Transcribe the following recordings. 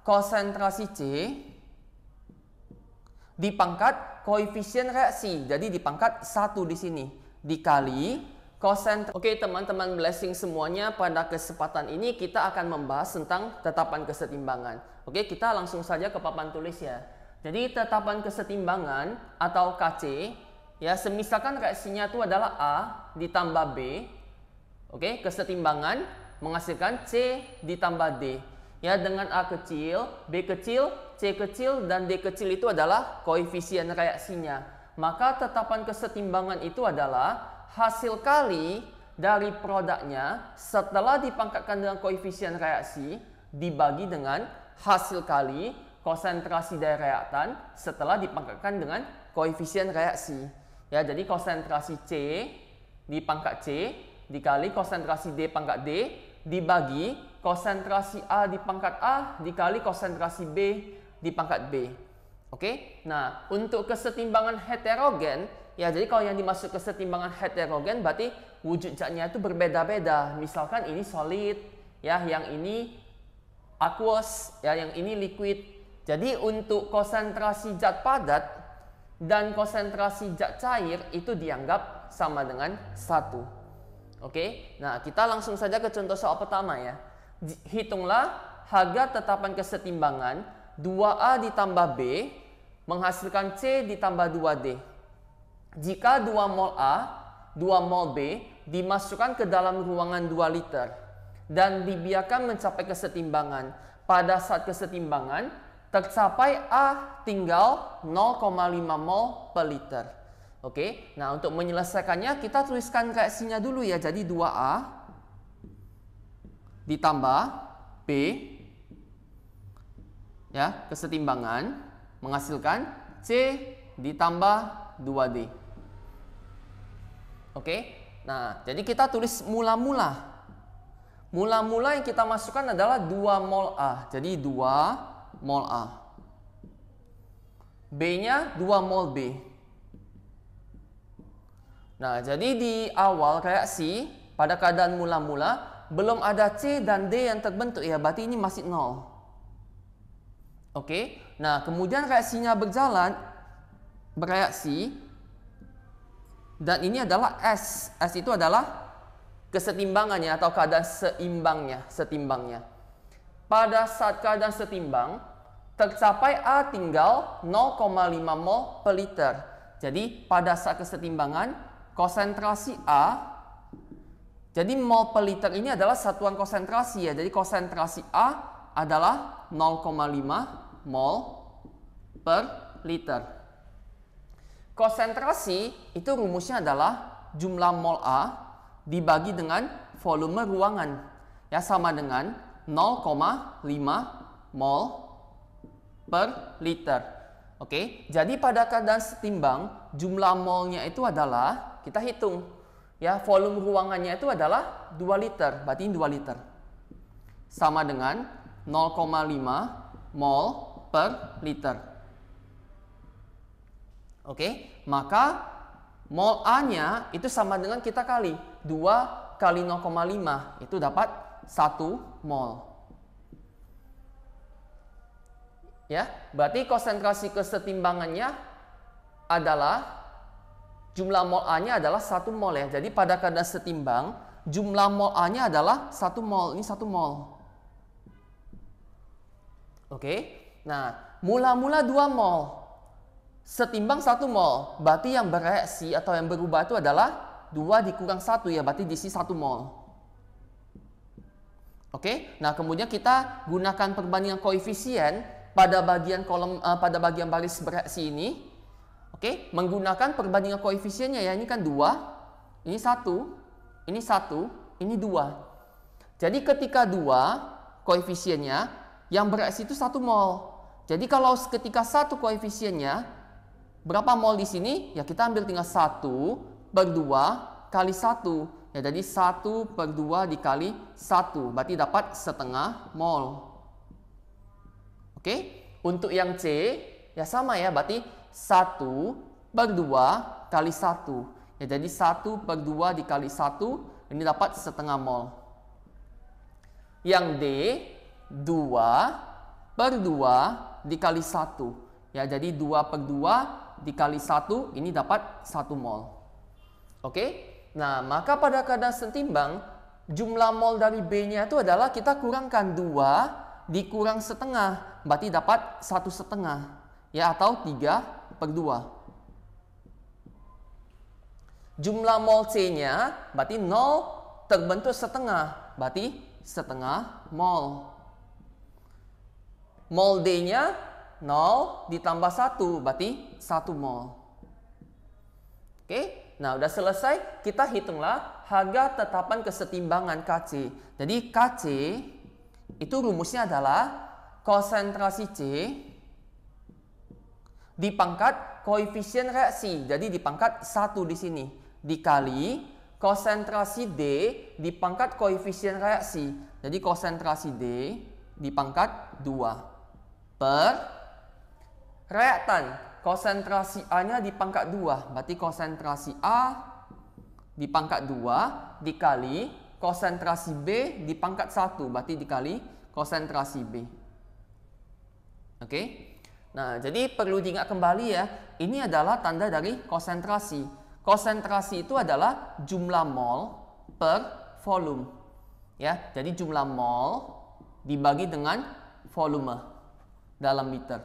konsentrasi C dipangkat koefisien reaksi. Jadi dipangkat 1 di sini. Dikali konsentrasi. Oke teman-teman blessing semuanya, pada kesempatan ini kita akan membahas tentang tetapan kesetimbangan. Oke, kita langsung saja ke papan tulis ya. Jadi tetapan kesetimbangan atau KC, ya semisalkan reaksinya itu adalah A ditambah B. Oke, kesetimbangan menghasilkan C ditambah D. Ya, dengan A kecil, B kecil, C kecil, dan D kecil itu adalah koefisien reaksinya. Maka tetapan kesetimbangan itu adalah hasil kali dari produknya setelah dipangkatkan dengan koefisien reaksi dibagi dengan hasil kali konsentrasi dari reaktan setelah dipangkatkan dengan koefisien reaksi. Ya, jadi konsentrasi C di pangkat C dikali konsentrasi D pangkat D dibagi konsentrasi A di pangkat A dikali konsentrasi B di pangkat B. Oke, nah untuk kesetimbangan heterogen, ya jadi kalau yang dimaksud kesetimbangan heterogen berarti wujud zatnya itu berbeda-beda. Misalkan ini solid, ya yang ini aqueous, ya yang ini liquid. Jadi untuk konsentrasi zat padat dan konsentrasi zat cair itu dianggap sama dengan 1. Oke, nah kita langsung saja ke contoh soal pertama ya. Hitunglah harga tetapan kesetimbangan 2A ditambah B menghasilkan C ditambah 2D. Jika 2 mol A, 2 mol B dimasukkan ke dalam ruangan 2 liter dan dibiarkan mencapai kesetimbangan. Pada saat kesetimbangan tercapai A tinggal 0,5 mol per liter. Oke, nah untuk menyelesaikannya kita tuliskan reaksinya dulu ya. Jadi 2A ditambah B, ya kesetimbangan menghasilkan C ditambah 2D. Oke, nah jadi kita tulis mula-mula. Mula-mula yang kita masukkan adalah 2 mol A. Jadi 2 mol A. B-nya 2 mol B. Nah, jadi di awal reaksi pada keadaan mula-mula belum ada C dan D yang terbentuk ya, berarti ini masih 0. Oke, nah kemudian reaksinya berjalan, bereaksi, dan ini adalah S. S itu adalah kesetimbangannya atau keadaan setimbangnya. Pada saat keadaan setimbang, tercapai A tinggal 0,5 mol per liter. Jadi pada saat kesetimbangan, konsentrasi A, jadi mol per liter ini adalah satuan konsentrasi ya. Jadi konsentrasi A adalah 0,5 mol per liter. Konsentrasi itu rumusnya adalah jumlah mol A dibagi dengan volume ruangan. Ya, sama dengan 0,5 mol per liter. Oke, jadi pada keadaan setimbang jumlah molnya itu adalah, kita hitung ya, volume ruangannya itu adalah 2 liter, berarti ini 2 liter. Sama dengan 0,5 mol per liter. Oke, maka mol A-nya itu sama dengan kita kali 2 kali 0,5, itu dapat 1 mol. Ya, berarti konsentrasi kesetimbangannya adalah jumlah mol A-nya adalah 1 mol ya. Jadi pada keadaan setimbang jumlah mol A-nya adalah 1 mol. Ini 1 mol. Oke. Nah, mula-mula 2 mol. Setimbang 1 mol. Berarti yang bereaksi atau yang berubah itu adalah 2 dikurang 1 ya. Berarti diisi 1 mol. Oke. Nah, kemudian kita gunakan perbandingan koefisien pada bagian kolom pada bagian baris bereaksi ini. Oke, menggunakan perbandingan koefisiennya ya. Ini kan 2, ini 1, ini 1, ini 2. Jadi ketika 2 koefisiennya, yang bereaksi itu 1 mol. Jadi kalau ketika 1 koefisiennya, berapa mol di sini? Ya kita ambil tinggal 1 per 2 kali 1. Ya jadi 1 per 2 dikali 1. Berarti dapat setengah mol. Oke, untuk yang C ya sama ya, berarti 1 per 2 kali 1. Ya jadi 1 per 2 dikali 1, ini dapat setengah mol. Yang D, 2 per 2 dikali 1. Ya, jadi 2 per 2 dikali 1 ini dapat 1 mol. Oke? Nah, maka pada keadaan setimbang, jumlah mol dari B-nya itu adalah kita kurangkan 2 dikurang setengah. Berarti dapat 1,5. Ya, atau 3 per 2. Jumlah mol C-nya berarti 0 terbentuk setengah. Berarti setengah mol. Mol D-nya 0 ditambah 1. Berarti 1 mol. Oke. Nah, udah selesai. Kita hitunglah harga tetapan kesetimbangan Kc. Jadi Kc itu rumusnya adalah konsentrasi C dipangkat koefisien reaksi. Jadi dipangkat 1 di sini. Dikali konsentrasi D dipangkat koefisien reaksi. Jadi konsentrasi D dipangkat 2 per reaktan. Konsentrasi A-nya dipangkat 2. Berarti konsentrasi A dipangkat 2 dikali konsentrasi B dipangkat 1. Berarti dikali konsentrasi B. Oke. Nah, jadi perlu diingat kembali ya. Ini adalah tanda dari konsentrasi. Konsentrasi itu adalah jumlah mol per volume. Ya, jadi jumlah mol dibagi dengan volume dalam liter.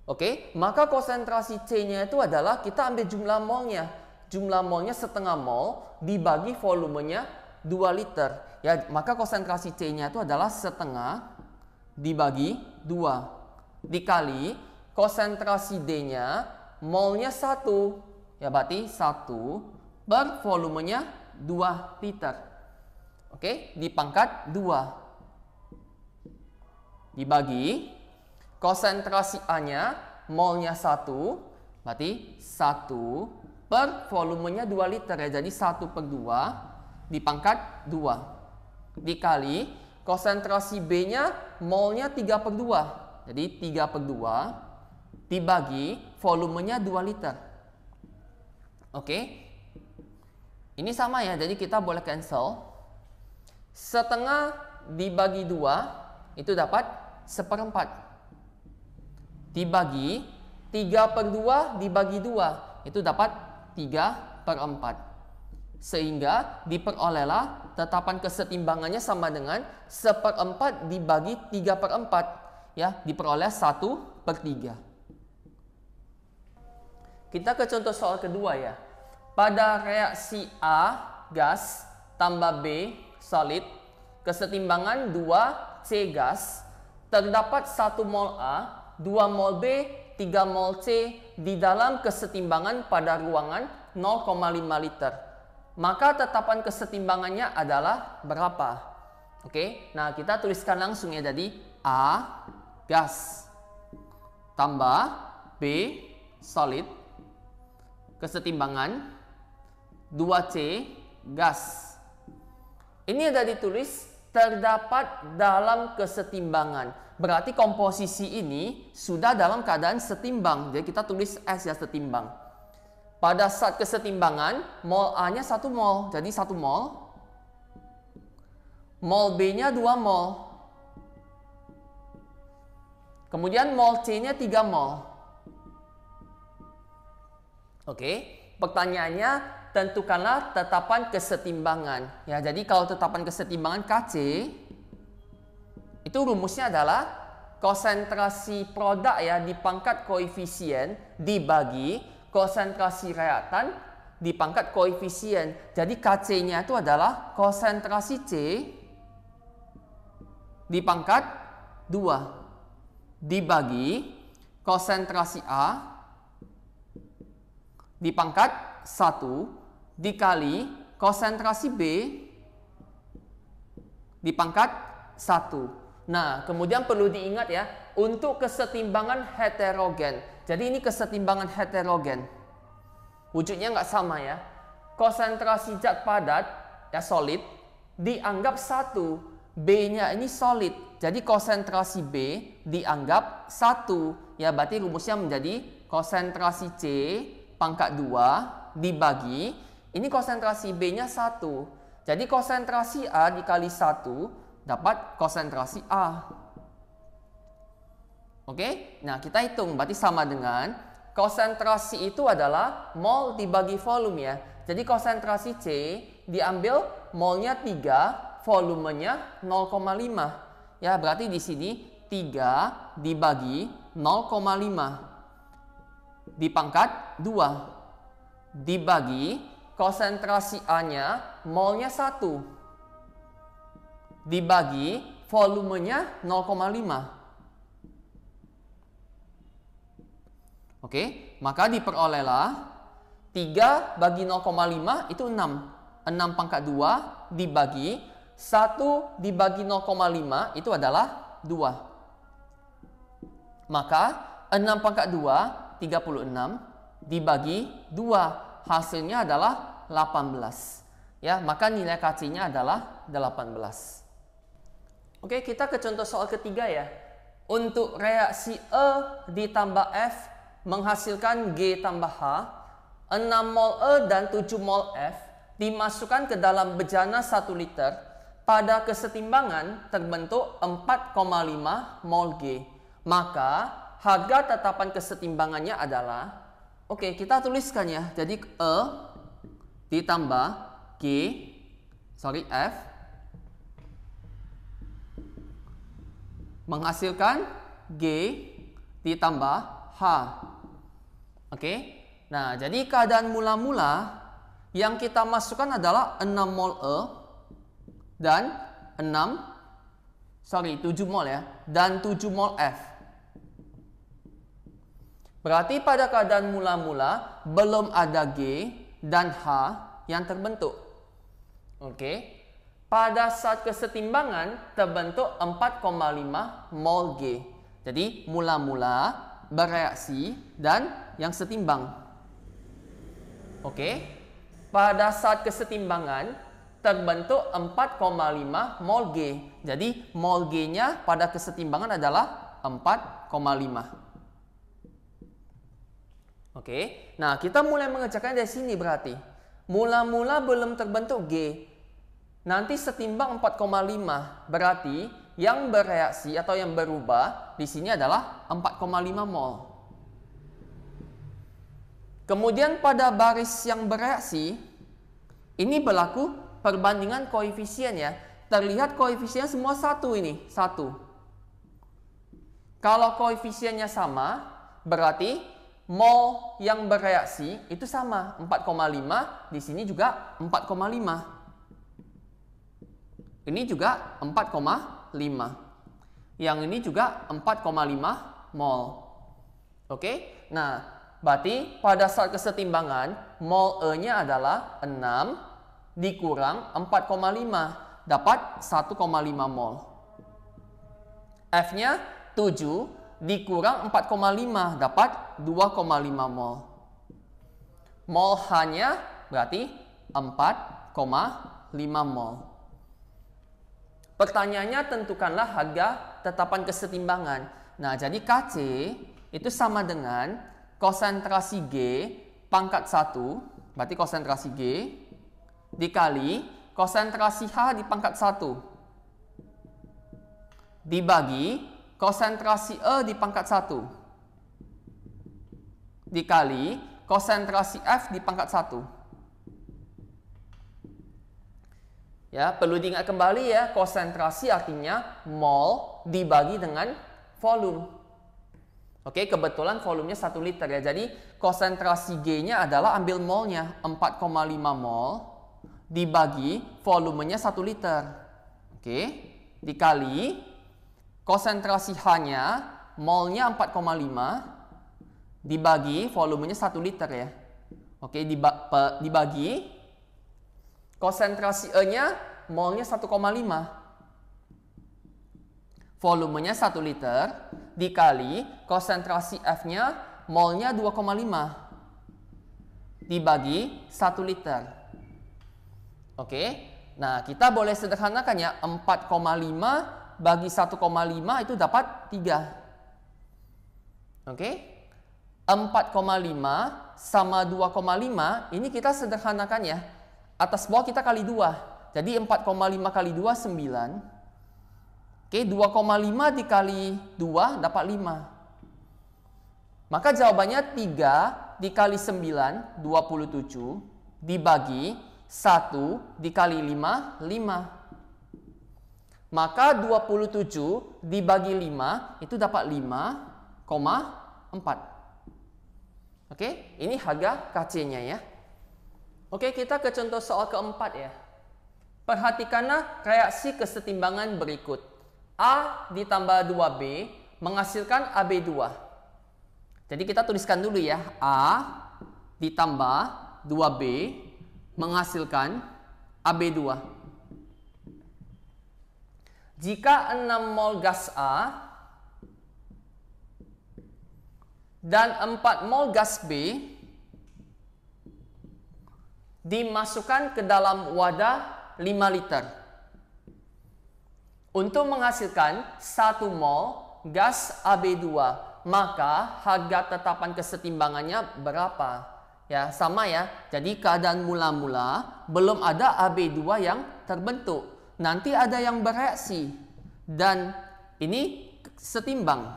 Oke, maka konsentrasi C-nya itu adalah kita ambil jumlah molnya. Jumlah molnya setengah mol dibagi volumenya 2 liter. Ya, maka konsentrasi C-nya itu adalah setengah dibagi 2 dikali konsentrasi D-nya molnya 1. Ya, berarti 1 per volumenya 2 liter. Oke, dipangkat 2 dibagi konsentrasi A-nya molnya 1. Berarti 1 per volumenya 2 liter ya. Jadi 1 per 2 dipangkat 2 dikali konsentrasi B-nya molnya 3 per 2. Jadi 3 per 2 dibagi volumenya 2 liter. Oke. Ini sama ya, jadi kita boleh cancel. Setengah dibagi 2 itu dapat 1/4. Dibagi 3 per 2 dibagi 2 itu dapat 3 per 4. Sehingga diperolehlah tetapan kesetimbangannya sama dengan 1/4 dibagi 3 per 4. Ya, diperoleh 1 per 3. Kita ke contoh soal kedua ya. Pada reaksi A, gas, tambah B, solid, kesetimbangan 2C gas, terdapat 1 mol A, 2 mol B, 3 mol C di dalam kesetimbangan pada ruangan 0,5 liter. Maka tetapan kesetimbangannya adalah berapa? Oke, nah kita tuliskan langsung ya. Jadi A, gas, tambah B, solid, kesetimbangan 2C gas. Ini ada ditulis terdapat dalam kesetimbangan. Berarti komposisi ini sudah dalam keadaan setimbang. Jadi kita tulis S ya, setimbang. Pada saat kesetimbangan, mol A-nya 1 mol. Jadi 1 mol. Mol B-nya 2 mol. Kemudian mol C-nya 3 mol. Oke, pertanyaannya tentukanlah tetapan kesetimbangan. Ya, jadi kalau tetapan kesetimbangan Kc itu rumusnya adalah konsentrasi produk ya dipangkat koefisien dibagi konsentrasi reaktan dipangkat koefisien. Jadi Kc-nya itu adalah konsentrasi C dipangkat 2 dibagi konsentrasi A dipangkat 1 dikali konsentrasi B dipangkat 1. Nah, kemudian perlu diingat ya, untuk kesetimbangan heterogen. Jadi ini kesetimbangan heterogen. Wujudnya nggak sama ya. Konsentrasi zat padat, ya solid, dianggap 1. B-nya ini solid. Jadi konsentrasi B dianggap 1. Ya, berarti rumusnya menjadi konsentrasi C pangkat 2 dibagi, ini konsentrasi B-nya 1. Jadi konsentrasi A dikali 1 dapat konsentrasi A. Oke, nah kita hitung, berarti sama dengan konsentrasi itu adalah mol dibagi volume ya. Jadi konsentrasi C diambil molnya 3, volumenya 0,5. Ya, berarti di sini 3 dibagi 0,5 dipangkat 2 dibagi konsentrasi A-nya molnya 1 dibagi volumenya 0,5. Oke, maka diperolehlah 3 bagi 0,5 itu 6. 6 pangkat 2 dibagi 1 dibagi 0,5 itu adalah 2. Maka 6 pangkat 2, 36 dibagi 2. Hasilnya adalah 18. Ya, maka nilai KC-nya adalah 18. Oke, kita ke contoh soal ketiga ya. Untuk reaksi E ditambah F menghasilkan G tambah H, 6 mol E dan 7 mol F dimasukkan ke dalam bejana 1 liter. Pada kesetimbangan terbentuk 4,5 mol G. Maka harga tetapan kesetimbangannya adalah, oke, kita tuliskan ya. Jadi E ditambah F menghasilkan G ditambah H. Oke. Nah, jadi keadaan mula-mula yang kita masukkan adalah 6 mol E dan 7 mol ya, dan 7 mol F. Berarti pada keadaan mula-mula belum ada G dan H yang terbentuk. Oke. Pada saat kesetimbangan terbentuk 4,5 mol G. Jadi mula-mula, bereaksi, dan yang setimbang. Oke. Pada saat kesetimbangan terbentuk 4,5 mol G. Jadi mol G-nya pada kesetimbangan adalah 4,5. Oke. Nah, kita mulai mengerjakan dari sini berarti. Mula-mula belum terbentuk G. Nanti setimbang 4,5. Berarti yang bereaksi atau yang berubah di sini adalah 4,5 mol. Kemudian pada baris yang bereaksi, ini berlaku perbandingan koefisien ya. Terlihat koefisien semua 1 ini, 1. Kalau koefisiennya sama, berarti mol yang bereaksi itu sama, 4,5, di sini juga 4,5. Ini juga 4,5. Yang ini juga 4,5 mol. Oke? Nah, berarti pada saat kesetimbangan, mol E-nya adalah 6 dikurang 4,5. Dapat 1,5 mol. F-nya 7 dikurang 4,5. Dapat 2,5 mol. Mol H-nya berarti 4,5 mol. Pertanyaannya, tentukanlah harga tetapan kesetimbangan. Nah, jadi KC itu sama dengan konsentrasi G pangkat 1, berarti konsentrasi G, dikali konsentrasi H di pangkat 1, dibagi konsentrasi E di pangkat 1, dikali konsentrasi F di pangkat 1. Ya, perlu diingat kembali ya, konsentrasi artinya mol dibagi dengan volume. Oke, kebetulan volumenya 1 liter ya. Jadi konsentrasi G-nya adalah ambil molnya 4,5 mol dibagi volumenya 1 liter. Oke, dikali konsentrasi H-nya molnya 4,5 dibagi volumenya 1 liter ya. Oke, dibagi konsentrasi E-nya molnya 1,5. Volumenya 1 liter dikali konsentrasi F-nya molnya 2,5 dibagi 1 liter. Oke. Nah, kita boleh sederhanakan ya, 4,5 bagi 1,5 itu dapat 3. Oke. 4,5 sama 2,5 ini kita sederhanakan ya. Atas bawah kita kali 2. Jadi 4,5 kali 2, 9. Oke, 2,5 dikali 2 dapat 5. Maka jawabannya 3 dikali 9, 27, dibagi 1 dikali 5, 5. Maka 27 dibagi 5 itu dapat 5,4. Oke, ini harga KC-nya ya. Oke, kita ke contoh soal keempat ya. Perhatikanlah reaksi kesetimbangan berikut. A ditambah 2B menghasilkan AB2. Jadi kita tuliskan dulu ya. A ditambah 2B menghasilkan AB2. Jika 6 mol gas A dan 4 mol gas B dimasukkan ke dalam wadah 5 liter untuk menghasilkan 1 mol gas AB2, maka harga tetapan kesetimbangannya berapa? Ya, sama ya. Jadi keadaan mula-mula belum ada AB2 yang terbentuk. Nanti ada yang bereaksi dan ini setimbang.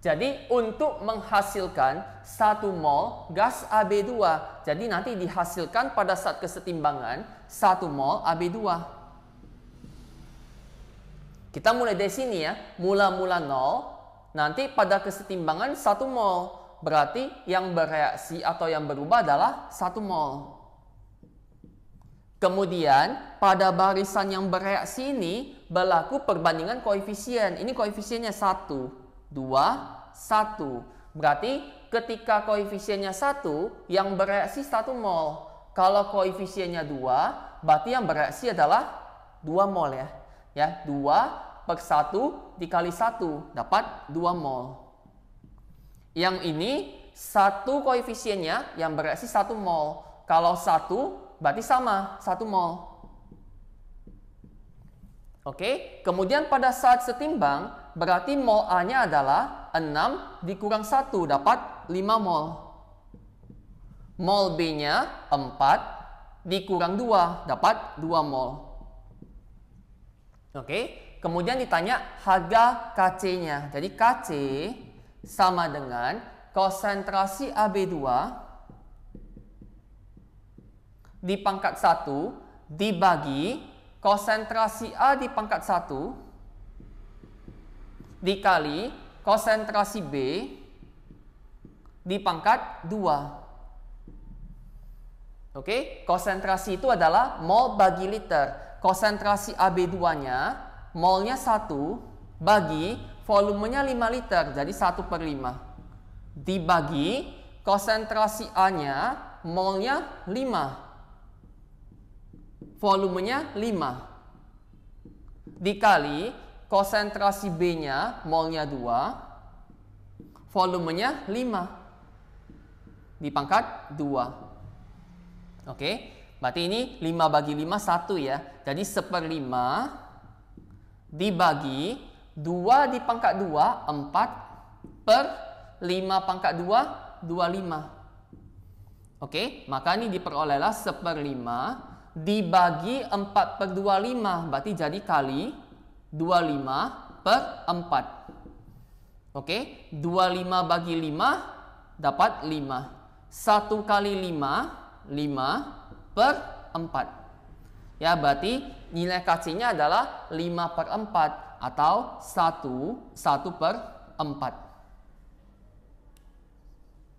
Jadi untuk menghasilkan 1 mol gas AB2, jadi nanti dihasilkan pada saat kesetimbangan 1 mol AB2. Kita mulai dari sini ya, mula-mula 0. Nanti pada kesetimbangan 1 mol, berarti yang bereaksi atau yang berubah adalah 1 mol. Kemudian pada barisan yang bereaksi ini berlaku perbandingan koefisien. Ini koefisiennya 1, 2, 1. Berarti ketika koefisiennya 1, yang bereaksi 1 mol. Kalau koefisiennya 2, berarti yang bereaksi adalah 2 mol ya. Ya, 2 per 1 dikali 1 dapat 2 mol. Yang ini 1 koefisiennya yang bereaksi 1 mol. Kalau 1 berarti sama 1 mol. Oke, kemudian pada saat setimbang berarti mol A-nya adalah 6 dikurang 1 dapat 5 mol. Mol B-nya 4 dikurang 2 dapat 2 mol. Oke, kemudian ditanya harga KC-nya. Jadi KC sama dengan konsentrasi AB2 di pangkat 1 dibagi konsentrasi A di pangkat 1 dikali konsentrasi B di pangkat 2. Oke, konsentrasi itu adalah mol bagi liter. Konsentrasi AB2-nya, molnya 1 bagi volumenya 5 liter, jadi 1 per 5. Dibagi konsentrasi A-nya, molnya 5. Volumenya 5. Dikali konsentrasi B-nya, molnya 2. Volumenya 5. Di pangkat 2. Oke. Berarti ini 5 bagi 5, 1 ya. Jadi 1/5 dibagi 2 di pangkat 2, 4 per 5 pangkat 2, 25. Oke, maka ini diperolehlah 1/5 dibagi 4 per 25. Berarti jadi kali 25 per 4. Oke, 25 bagi 5 dapat 5. 1 kali 5, 5 per 4. Ya, berarti nilai KC-nya adalah 5/4 atau 1 per 4.